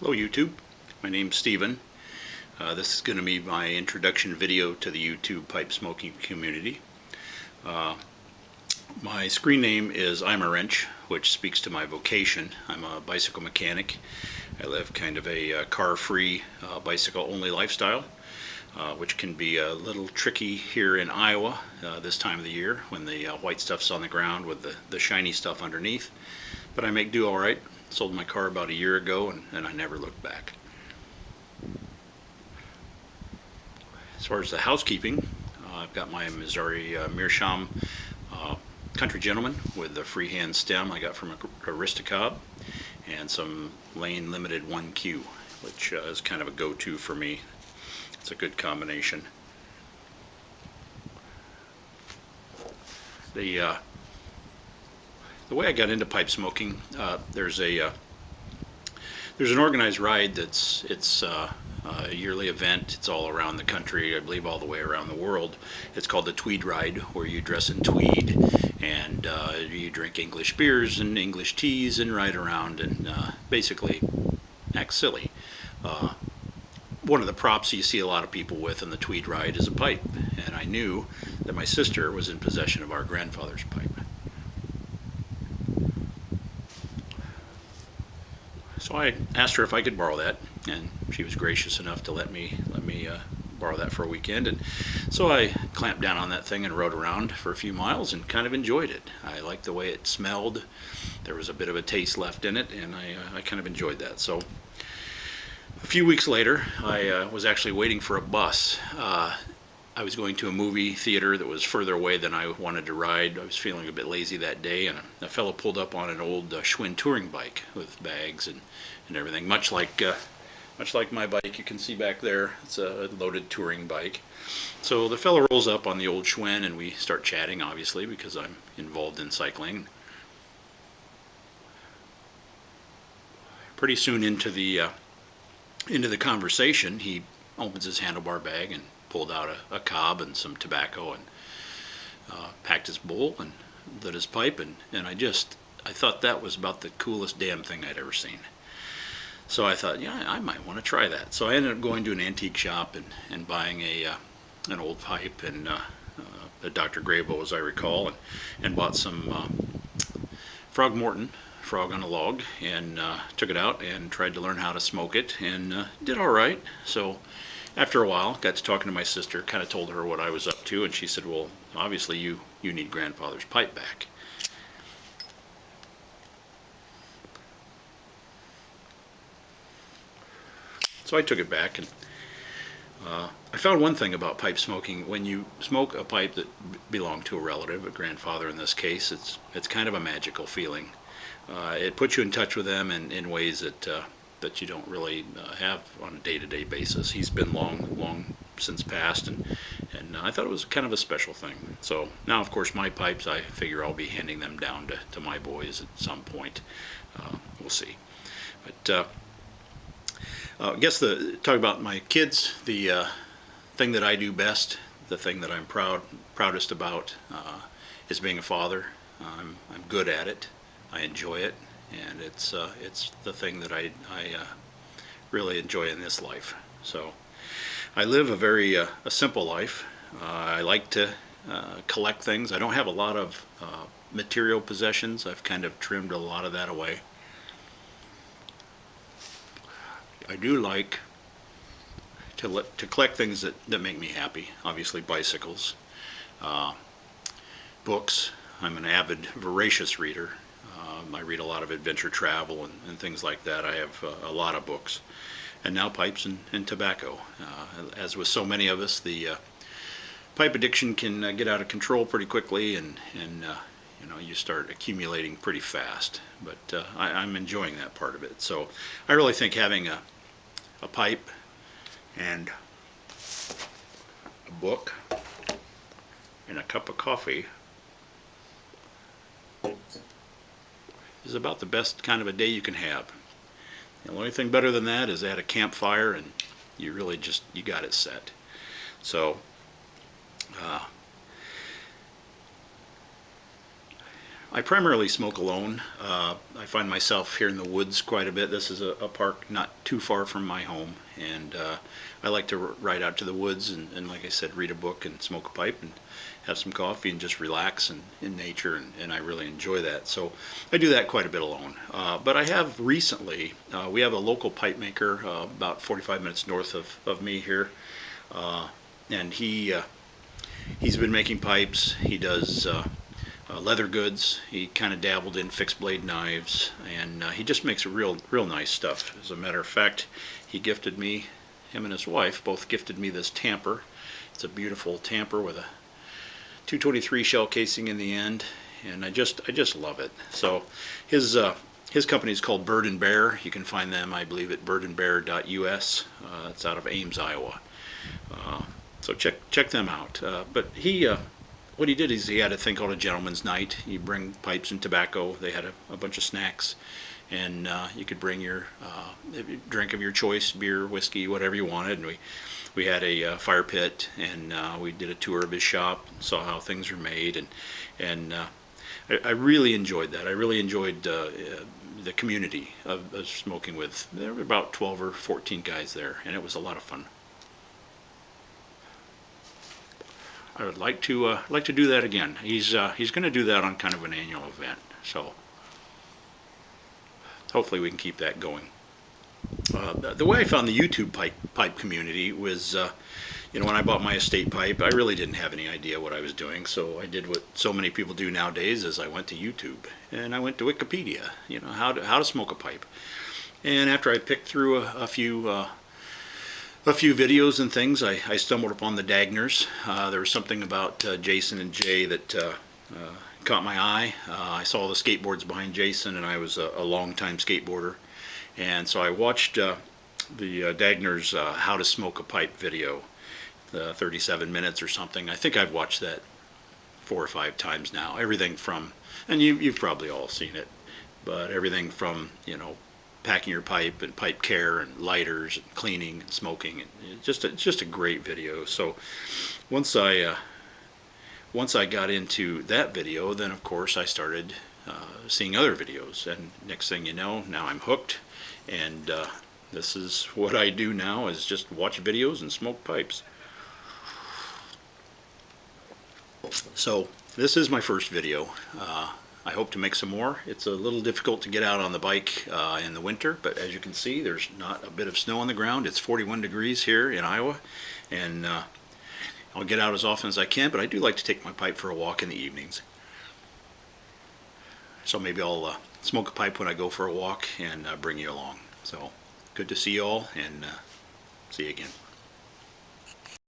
Hello YouTube, my name's Steven. This is going to be my introduction video to the YouTube pipe smoking community. My screen name is Imawrench, which speaks to my vocation. I'm a bicycle mechanic. I live kind of a car-free, bicycle-only lifestyle, which can be a little tricky here in Iowa this time of the year when the white stuff's on the ground with the shiny stuff underneath. But I make do all right. Sold my car about a year ago and I never looked back. As far as the housekeeping, I've got my Missouri Meerschaum Country Gentleman with the freehand stem I got from Aristocob, and some Lane Limited 1Q, which is kind of a go-to for me. It's a good combination. The way I got into pipe smoking, there's an organized ride it's a yearly event. It's all around the country, I believe all the way around the world. It's called the Tweed Ride, where you dress in tweed and you drink English beers and English teas and ride around and basically act silly. One of the props you see a lot of people with in the Tweed Ride is a pipe, and I knew that my sister was in possession of our grandfather's pipe. So I asked her if I could borrow that, and she was gracious enough to let me borrow that for a weekend. And so I clamped down on that thing and rode around for a few miles and kind of enjoyed it. I liked the way it smelled. There was a bit of a taste left in it, and I kind of enjoyed that. So a few weeks later, I was actually waiting for a bus. I was going to a movie theater that was further away than I wanted to ride. I was feeling a bit lazy that day, and a fellow pulled up on an old Schwinn touring bike with bags and everything, much like my bike you can see back there. It's a loaded touring bike. So the fellow rolls up on the old Schwinn, and we start chatting, obviously, because I'm involved in cycling. Pretty soon into the conversation, he opens his handlebar bag and pulled out a cob and some tobacco and packed his bowl and lit his pipe, and I thought that was about the coolest damn thing I'd ever seen. So I thought, yeah, I might want to try that. So I ended up going to an antique shop and buying an old pipe and a Dr. Grabo, as I recall, and bought some Frog Morton, frog on a log, and took it out and tried to learn how to smoke it, and did all right. So after a while, got to talking to my sister, kind of told her what I was up to, and she said, well, obviously you need grandfather's pipe back. So I took it back, and I found one thing about pipe smoking. When you smoke a pipe that belonged to a relative, a grandfather in this case, it's kind of a magical feeling. It puts you in touch with them in ways that you don't really have on a day-to-day basis. He's been long since passed, and I thought it was kind of a special thing. So now, of course, my pipes, I figure I'll be handing them down to my boys at some point. We'll see. But I guess talk about my kids, the thing that I do best, the thing that I'm proudest about is being a father. I'm good at it. I enjoy it, and it's the thing that I really enjoy in this life. So I live a very a simple life. I like to collect things. I don't have a lot of material possessions. I've kind of trimmed a lot of that away. I do like to collect things that make me happy. Obviously bicycles, books. I'm an avid, voracious reader. I read a lot of adventure travel and things like that. I have a lot of books. And now pipes and tobacco. As with so many of us, the pipe addiction can get out of control pretty quickly, and you know, you start accumulating pretty fast. But I'm enjoying that part of it. So I really think having a pipe and a book and a cup of coffee is about the best kind of a day you can have. The only thing better than that is at a campfire, and you really you got it set. So I primarily smoke alone. I find myself here in the woods quite a bit. This is a park not too far from my home, and I like to ride out to the woods and, like I said, read a book and smoke a pipe and have some coffee and just relax in nature, and I really enjoy that. So I do that quite a bit alone. But I have recently, we have a local pipe maker about 45 minutes north of me here, and he's been making pipes. He does leather goods. He kind of dabbled in fixed blade knives, and he just makes real nice stuff. As a matter of fact, he gifted me, him and his wife both gifted me this tamper. It's a beautiful tamper with a 223 shell casing in the end, and I just love it. So his company is called Bird and Bear. You can find them, I believe, at birdandbear.us. It's out of Ames, Iowa. So check them out. But what he did is he had a thing called a gentleman's night. You bring pipes and tobacco. They had a bunch of snacks, and you could bring your drink of your choice, beer, whiskey, whatever you wanted. And we had a fire pit, and we did a tour of his shop, saw how things are made, and I really enjoyed that. I really enjoyed the community of smoking with. There were about 12 or 14 guys there, and it was a lot of fun. I would like to do that again. He's going to do that on kind of an annual event, so hopefully we can keep that going. The way I found the YouTube pipe community was, when I bought my estate pipe, I really didn't have any idea what I was doing, so I did what so many people do nowadays, is I went to YouTube and I went to Wikipedia, how to smoke a pipe. And after I picked through a few videos and things, I stumbled upon the Dagners. There was something about Jason and Jay that caught my eye. I saw the skateboards behind Jason, and I was a long-time skateboarder. And so I watched the Dagners How to Smoke a Pipe video, 37 minutes or something. I think I've watched that 4 or 5 times now. Everything from, and you've probably all seen it, but everything from, packing your pipe and pipe care and lighters and cleaning and smoking, and it's just a great video. So once I got into that video, then of course I started seeing other videos, and next thing you know, now I'm hooked, and this is what I do now, is just watch videos and smoke pipes. So this is my first video. I hope to make some more. It's a little difficult to get out on the bike in the winter, but as you can see, there's not a bit of snow on the ground. It's 41 degrees here in Iowa, and I'll get out as often as I can, but I do like to take my pipe for a walk in the evenings. So maybe I'll smoke a pipe when I go for a walk and bring you along. So good to see you all, and see you again.